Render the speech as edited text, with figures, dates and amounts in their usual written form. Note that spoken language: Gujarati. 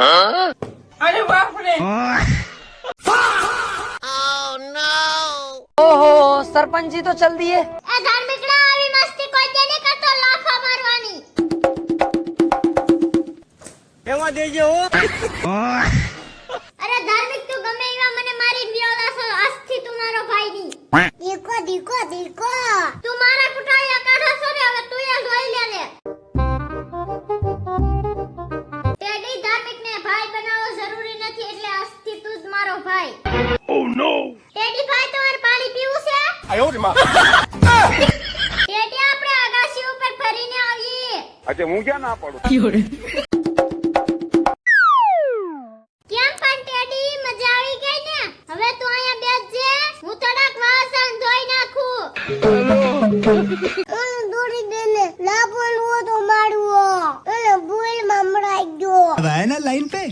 अरे बाप रे ओहो सरपंच जी तो चल दिए। એ ધાર્મિકડા આવી મસ્તી કોઈ દે ને કરતો લાફા મારવાની એમાં દેજો હો અરે ધાર્મિક તું ગમે એવા મને મારી વ્યોલા છો આજથી તું મારો ભાઈ ની દીકો દીકો દીકો તું મારા કુટાયા કાઢા છો ને હવે તું એ જોઈ લે ને ટેડી ધાર્મિક ને ભાઈ બનાવવો જરૂરી નથી એટલે આજથી તું જ મારો ભાઈ Oh no ટેડી ભાઈ તમારે પાણી પીવું છે આયો રે માં ટેડી આપણે આગાસી ઉપર ફરીને આવીએ અચ્છા હું ક્યાં ના પડું કેમ પણ ટેડી મજા આવી ગઈ ને હવે તું અહીંયા બેસજે હું થોડાક વાસણ ધોઈ નાખું દોડી દે ને ના બોલવો તો મારવો એને બોલ માં મરાઈ ગયો है ना लाइन पे।